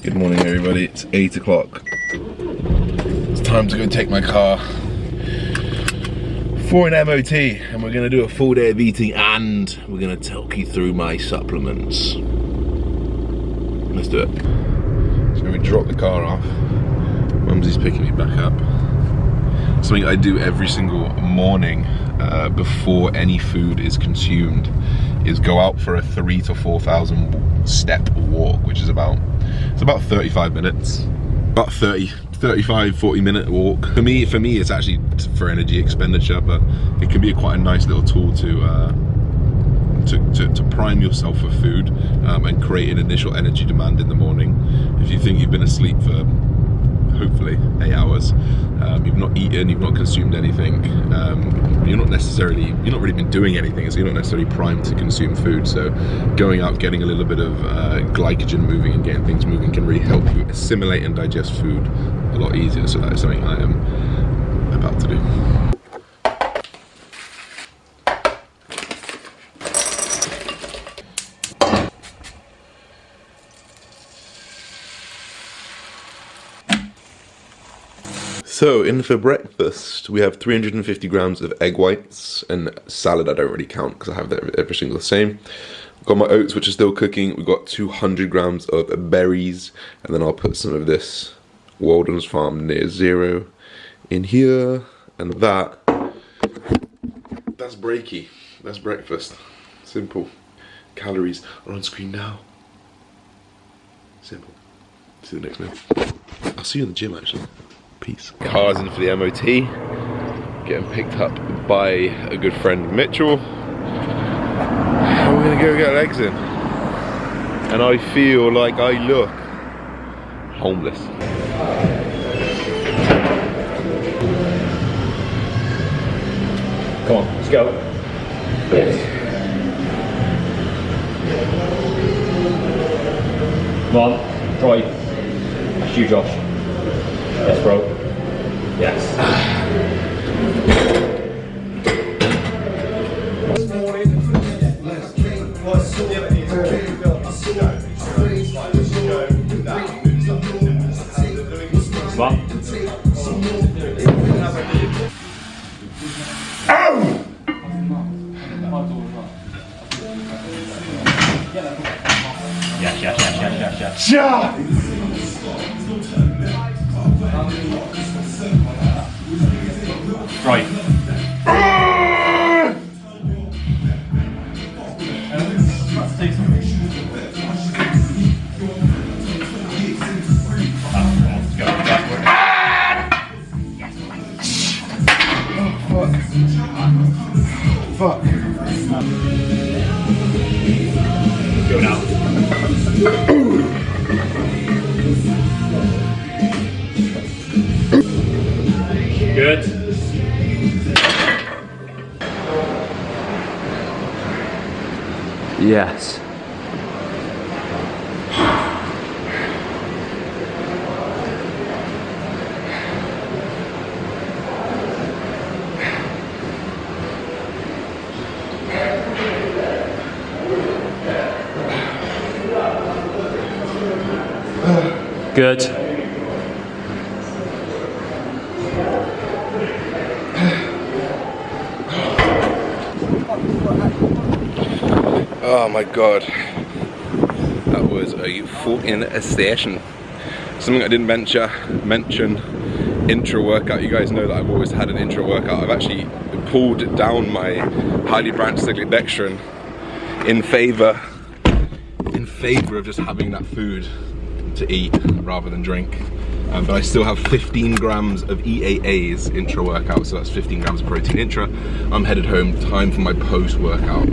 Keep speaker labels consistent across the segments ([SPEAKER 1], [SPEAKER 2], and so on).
[SPEAKER 1] Good morning everybody, it's 8 o'clock. It's time to go take my car for an MOT and we're gonna do a full day of eating and we're gonna talk you through my supplements. Let's do it. So we drop the car off. Mumsy's picking me back up. Something I do every single morning before any food is consumed is go out for a 3,000 to 4,000 step walk, which is about 35 minutes. About 35-40 minute walk. For me it's actually for energy expenditure, but it can be quite a nice little tool to prime yourself for food and create an initial energy demand in the morning. If you think you've been asleep for hopefully 8 hours, you've not eaten, you've not consumed anything, you're not really been doing anything, so you're not necessarily primed to consume food. So going out, getting a little bit of glycogen moving and getting things moving can really help you assimilate and digest food a lot easier. So that is something I am about to do. So in for breakfast, we have 350 grams of egg whites, and salad I don't really count because I have every single the same. I've got my oats, which are still cooking. We've got 200 grams of berries, and then I'll put some of this Walden's Farm Near Zero in here, and that's breaky. That's breakfast. Simple. Calories are on screen now. Simple. See you next meal. I'll see you in the gym actually. Peace. Car's in for the MOT, getting picked up by a good friend Mitchell, and we're gonna go get legs in. And I feel like I look homeless.
[SPEAKER 2] Come on, let's go. Yes. Come on, Troy. That's you, Josh. Yes, bro. Yes. Come on. Yes. Right.
[SPEAKER 1] Fuck.
[SPEAKER 2] Go now. Good. Yes. Good.
[SPEAKER 1] Oh my god, that was a fucking session. Something I didn't mention, intra workout. You guys know that I've always had an intra workout. I've actually pulled down my highly branched cyclic dextrin in favor of just having that food to eat rather than drink. But I still have 15 grams of EAAs intra workout, so that's 15 grams of protein intra. I'm headed home, time for my post workout.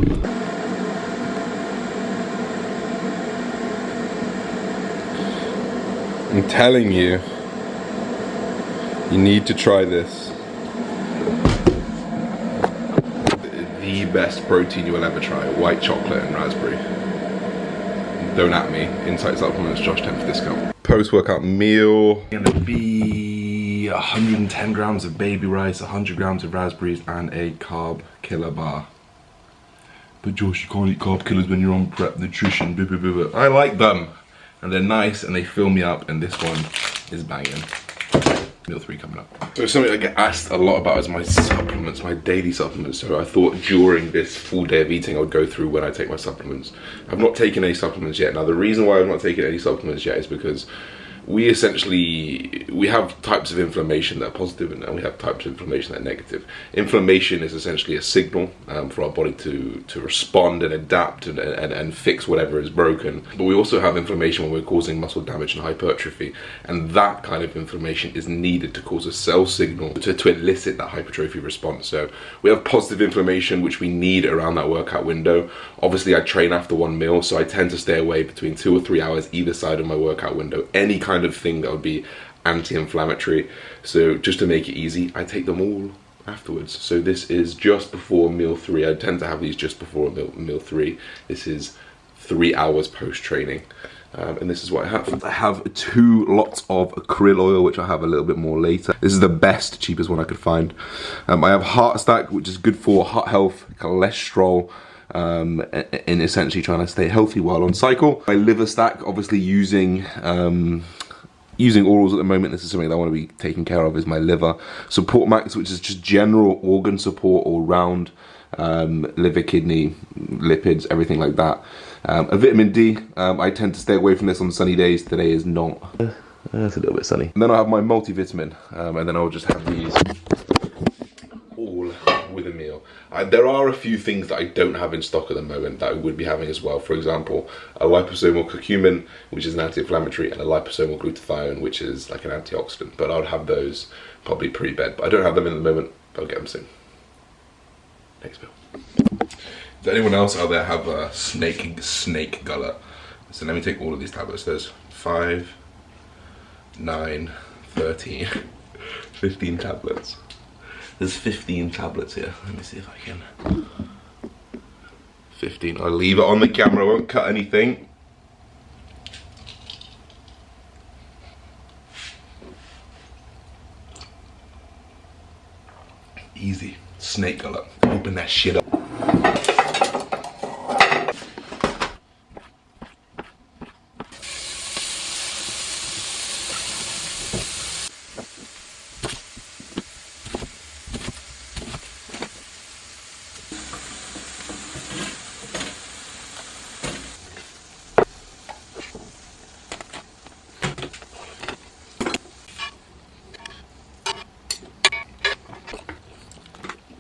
[SPEAKER 1] I'm telling you, you need to try this. The best protein you will ever try, white chocolate and raspberry. Don't at me, Insight Supplements, Josh 10 for discount. Post-workout meal, gonna be 110 grams of baby rice, 100 grams of raspberries, and a carb killer bar. But Josh, you can't eat carb killers when you're on prep nutrition, blah, blah, blah, blah. I like them. and they're nice and they fill me up, and this one is banging. Meal 3 coming up. So something I get asked a lot about is my supplements, my daily supplements. So I thought during this full day of eating I would go through when I take my supplements. I've not taken any supplements yet. Now the reason why I've not taken any supplements yet is because we have types of inflammation that are positive and we have types of inflammation that are negative. Inflammation is essentially a signal for our body to respond and adapt and fix whatever is broken. But we also have inflammation when we're causing muscle damage and hypertrophy, and that kind of inflammation is needed to cause a cell signal to elicit that hypertrophy response. So we have positive inflammation which we need around that workout window. Obviously I train after 1 meal, so I tend to stay away between 2 or 3 hours either side of my workout window. Any kind of thing that would be anti-inflammatory. So just to make it easy, I take them all afterwards. So this is just before meal 3. I tend to have these just before meal 3. This is 3 hours post-training. And this is what I have. I have 2 lots of krill oil, which I'll have a little bit more later. This is the best, cheapest one I could find. I have heart stack, which is good for heart health, cholesterol, and essentially trying to stay healthy while on cycle. My liver stack, obviously using orals at the moment. This is something that I want to be taking care of, is my liver. Support max, which is just general organ support all round, liver, kidney, lipids, everything like that. A vitamin D, I tend to stay away from this on sunny days. Today is not. It's a little bit sunny. And then I have my multivitamin, and then I'll just have these all with a meal. There are a few things that I don't have in stock at the moment that I would be having as well. For example, a liposomal curcumin, which is an anti-inflammatory, and a liposomal glutathione, which is like an antioxidant. But I'll have those probably pre-bed. But I don't have them in the moment. I'll get them soon. Next meal. Does anyone else out there have a snake gullet? So let me take all of these tablets. There's 5, 9, 13, 15 tablets. There's 15 tablets here. Let me see if I can. 15. I'll leave it on the camera. I won't cut anything. Easy. Snake gullet. Open that shit up.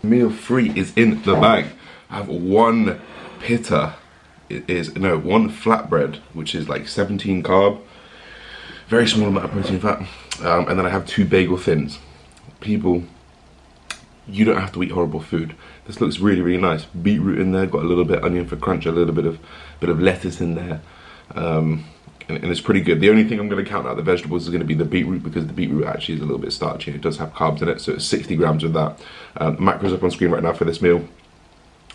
[SPEAKER 1] Meal 3 is in the bag. I have 1 pita. One flatbread, which is like 17 carb, very small amount of protein and fat, and then I have 2 bagel thins. People, you don't have to eat horrible food. This looks really, really nice. Beetroot in there, got a little bit onion for crunch, a little bit of lettuce in there, and it's pretty good. The only thing I'm going to count out the vegetables is going to be the beetroot, because the beetroot actually is a little bit starchy. It does have carbs in it, so it's 60 grams of that. Macros up on screen right now for this meal.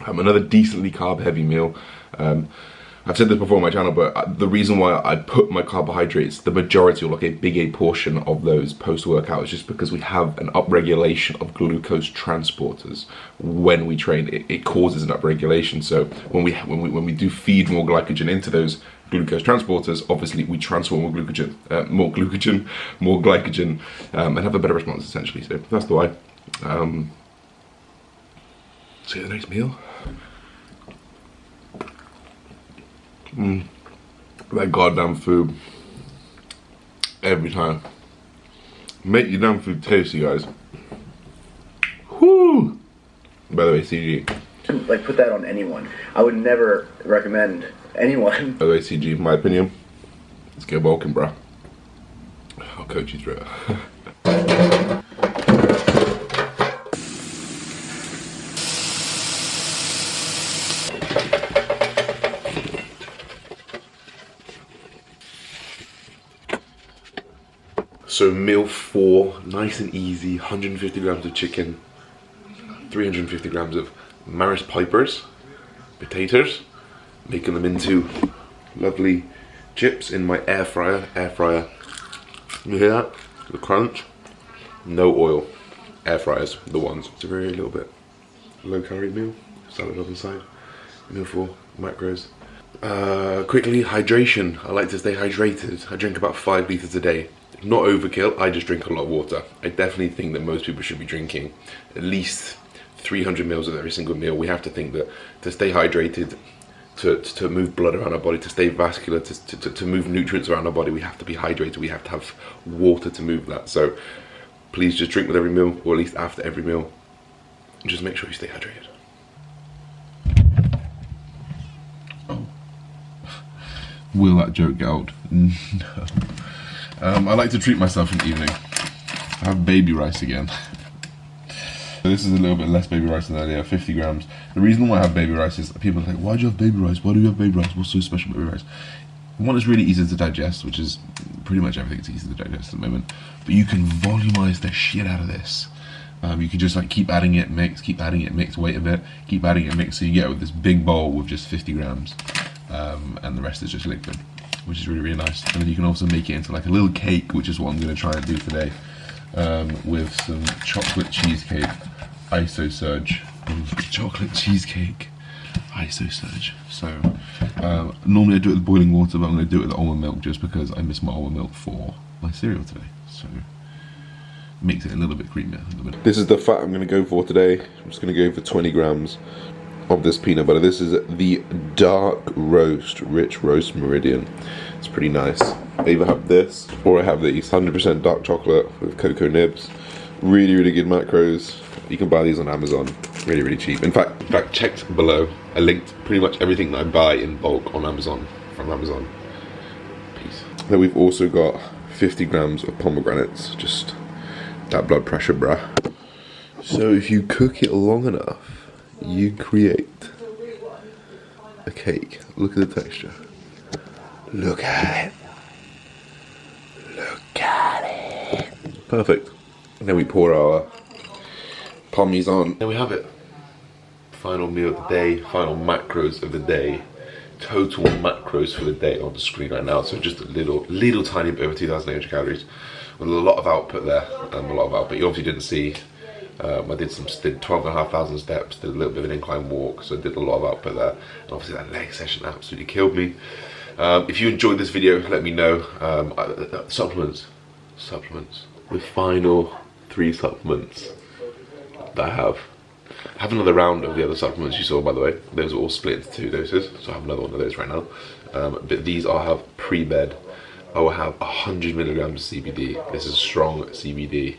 [SPEAKER 1] Another decently carb heavy meal. I've said this before on my channel, but the reason why I put my carbohydrates, the majority or like a big portion of those post-workout, is just because we have an upregulation of glucose transporters when we train. It causes an upregulation. So when we do feed more glycogen into those glucose transporters, obviously we transport more glycogen, and have a better response essentially. So that's the why. See you at the next meal. That goddamn food. Every time. Make your damn food tasty, guys. Whoo! By the way, CG.
[SPEAKER 3] Like, put that on anyone. I would never recommend anyone.
[SPEAKER 1] By the way, CG, in my opinion, let's get walking, bro. I'll coach you through it. So meal 4, nice and easy, 150 grams of chicken, 350 grams of Maris Pipers, potatoes, making them into lovely chips in my air fryer. You hear that? The crunch, no oil, air fryers, the ones. It's a very little bit low calorie meal, salad on the side. Meal 4, macros, Quickly, hydration. I like to stay hydrated. I drink about 5 litres a day. Not overkill, I just drink a lot of water. I definitely think that most people should be drinking at least 300 mils of every single meal. We have to think that to stay hydrated, to move blood around our body, to stay vascular, to move nutrients around our body, we have to be hydrated. We have to have water to move that. So please just drink with every meal, or at least after every meal. Just make sure you stay hydrated. Will that joke get old? No. I like to treat myself in the evening. I have baby rice again. This is a little bit less baby rice than earlier, 50 grams. The reason why I have baby rice is people are like, why do you have baby rice? Why do you have baby rice? What's so special about baby rice? One, it's really easy to digest, which is pretty much everything's easy to digest at the moment. But you can volumize the shit out of this. You can just like keep adding it, mix, keep adding it, mix, wait a bit, keep adding it, mix. So you get with this big bowl with just 50 grams. And the rest is just liquid, which is really, really nice. And then you can also make it into like a little cake, which is what I'm going to try and do today, with some chocolate cheesecake ISO surge. Chocolate cheesecake ISO surge. So normally I do it with boiling water, but I'm going to do it with almond milk just because I miss my almond milk for my cereal today. So makes it a little bit creamier. This is the fat I'm going to go for today. I'm just going to go for 20 grams of this peanut butter. This is the dark roast, rich roast meridian. It's pretty nice. I either have this or I have these 100% dark chocolate with cocoa nibs. Really, really good macros. You can buy these on Amazon. Really, really cheap. In fact, checked below. I linked pretty much everything that I buy in bulk on Amazon, from Amazon. Peace. Then we've also got 50 grams of pomegranates. Just that blood pressure, bruh. So if you cook it long enough, you create a cake. Look at the texture. Look at it. Look at it. Perfect. And then we pour our pommies on. There we have it. Final meal of the day, final macros of the day. Total macros for the day on the screen right now. So just a little tiny bit over 2,800 calories. With a lot of output there. A lot of output. You obviously didn't see. I did 12,500 steps, did a little bit of an incline walk, so I did a lot of output there. And obviously that leg session absolutely killed me. If you enjoyed this video, let me know. Supplements. The final 3 supplements that I have. I have another round of the other supplements you saw, by the way. Those are all split into 2 doses, so I have another one of those right now. But these I'll have pre-bed. I will have 100 milligrams of CBD. This is strong CBD.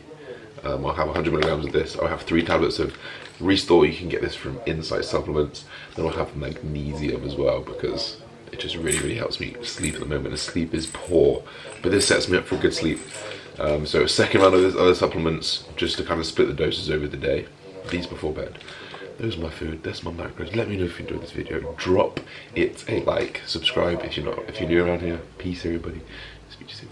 [SPEAKER 1] I'll have 100 milligrams of this. I'll have 3 tablets of Restore. You can get this from Insight Supplements. Then I'll have magnesium as well because it just really, really helps me sleep at the moment. And sleep is poor, but this sets me up for a good sleep. So second round of this other supplements, just to kind of split the doses over the day. These before bed. Those are my food. That's my macros. Let me know if you enjoyed this video. Drop it a like. Subscribe if you're new around here. Peace, everybody. Speak to you soon.